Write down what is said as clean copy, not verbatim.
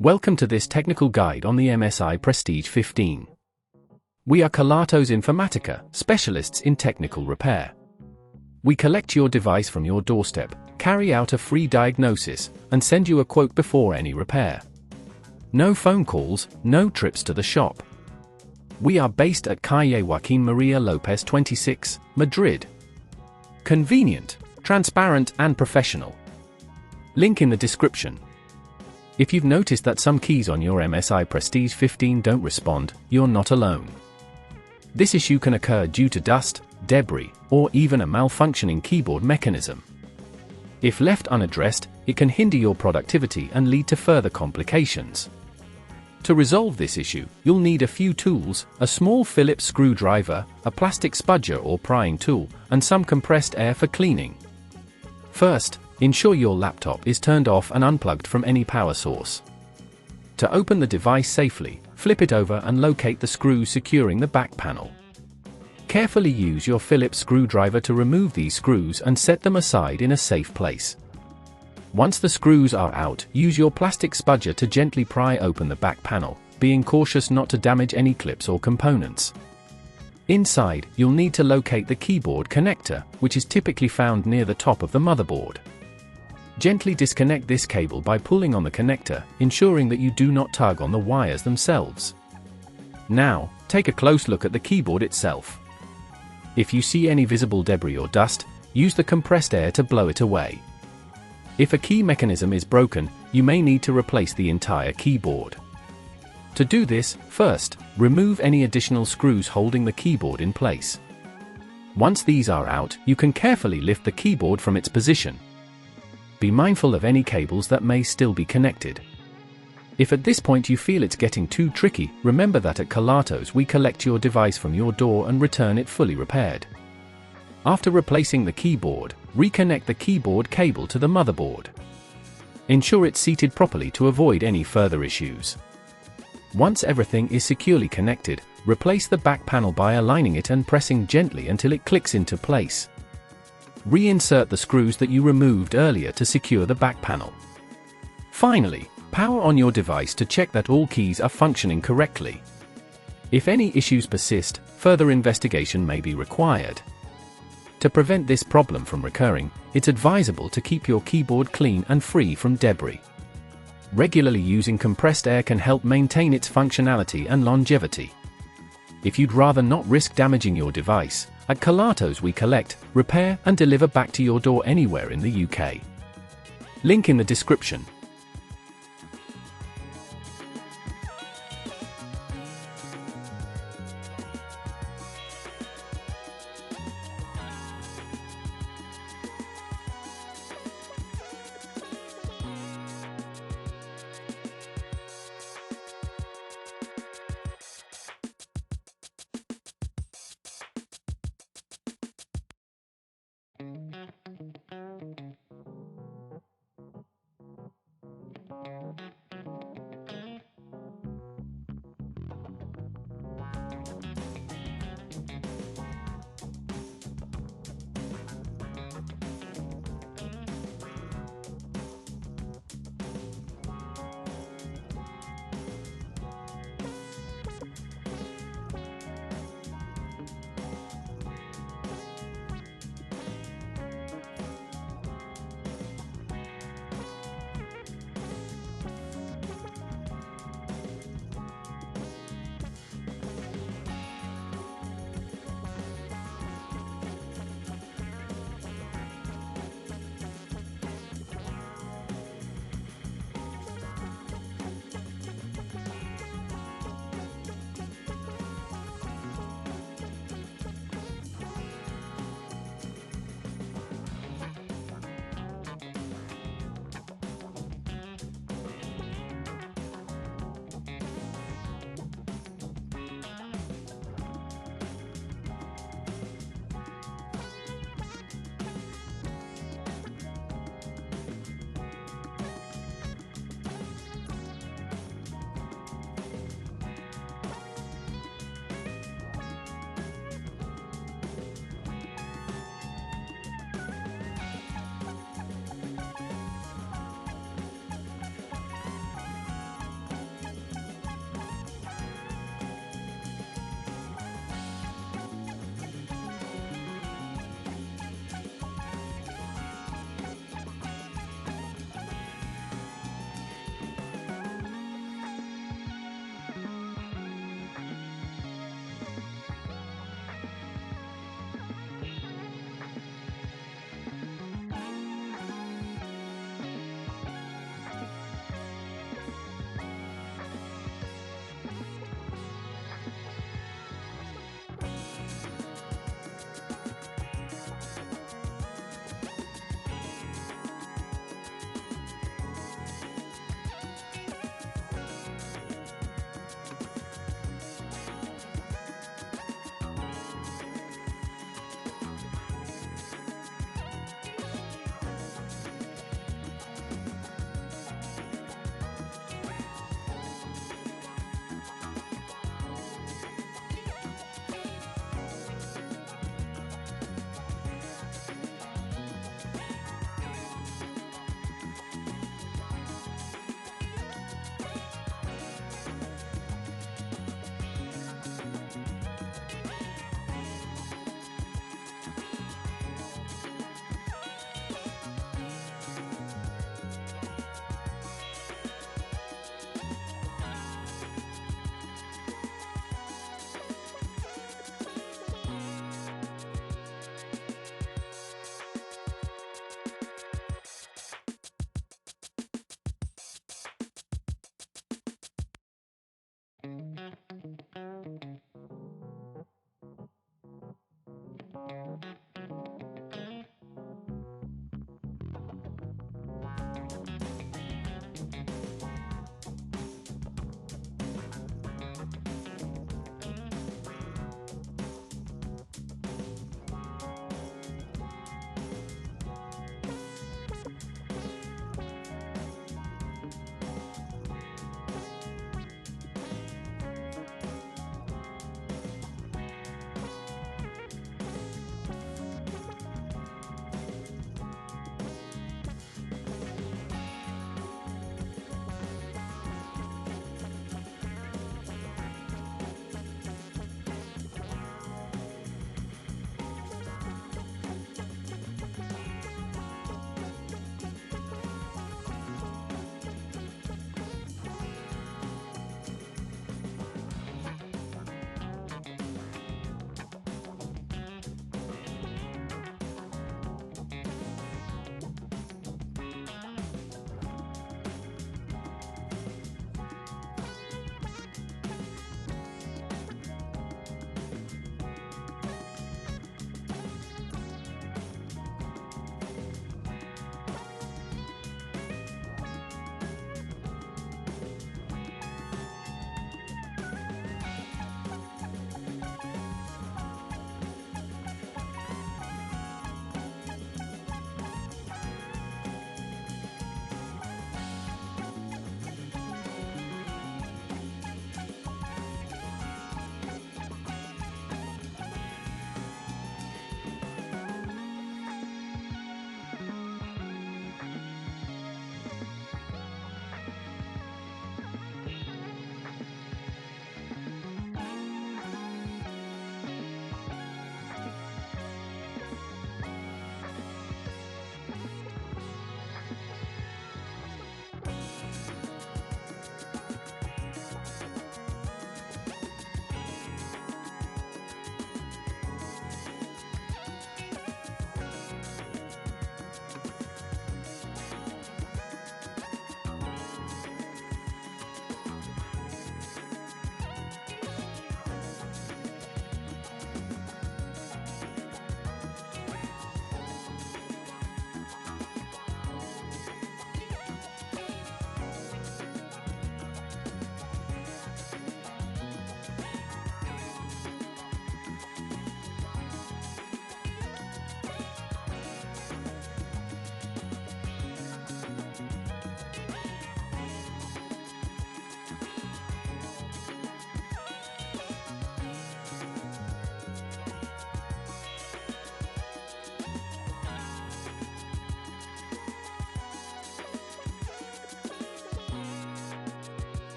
Welcome to this technical guide on the MSI Prestige 15. We are Kelatos Informatica, specialists in technical repair. We collect your device from your doorstep, carry out a free diagnosis, and send you a quote before any repair. No phone calls, no trips to the shop. We are based at Calle Joaquín María López 26, Madrid. Convenient, transparent and professional. Link in the description. If you've noticed that some keys on your MSI Prestige 15 don't respond, you're not alone. This issue can occur due to dust, debris, or even a malfunctioning keyboard mechanism. If left unaddressed, it can hinder your productivity and lead to further complications. To resolve this issue, you'll need a few tools: a small Phillips screwdriver, a plastic spudger or prying tool, and some compressed air for cleaning. First, ensure your laptop is turned off and unplugged from any power source. To open the device safely, flip it over and locate the screws securing the back panel. Carefully use your Phillips screwdriver to remove these screws and set them aside in a safe place. Once the screws are out, use your plastic spudger to gently pry open the back panel, being cautious not to damage any clips or components. Inside, you'll need to locate the keyboard connector, which is typically found near the top of the motherboard. Gently disconnect this cable by pulling on the connector, ensuring that you do not tug on the wires themselves. Now, take a close look at the keyboard itself. If you see any visible debris or dust, use the compressed air to blow it away. If a key mechanism is broken, you may need to replace the entire keyboard. To do this, first, remove any additional screws holding the keyboard in place. Once these are out, you can carefully lift the keyboard from its position. Be mindful of any cables that may still be connected. If at this point you feel it's getting too tricky, remember that at Kelatos we collect your device from your door and return it fully repaired. After replacing the keyboard, reconnect the keyboard cable to the motherboard. Ensure it's seated properly to avoid any further issues. Once everything is securely connected, replace the back panel by aligning it and pressing gently until it clicks into place. Reinsert the screws that you removed earlier to secure the back panel. Finally, power on your device to check that all keys are functioning correctly. If any issues persist, further investigation may be required. To prevent this problem from recurring, it's advisable to keep your keyboard clean and free from debris. Regularly using compressed air can help maintain its functionality and longevity. If you'd rather not risk damaging your device, at Kelatos we collect, repair and deliver back to your door anywhere in the UK. Link in the description.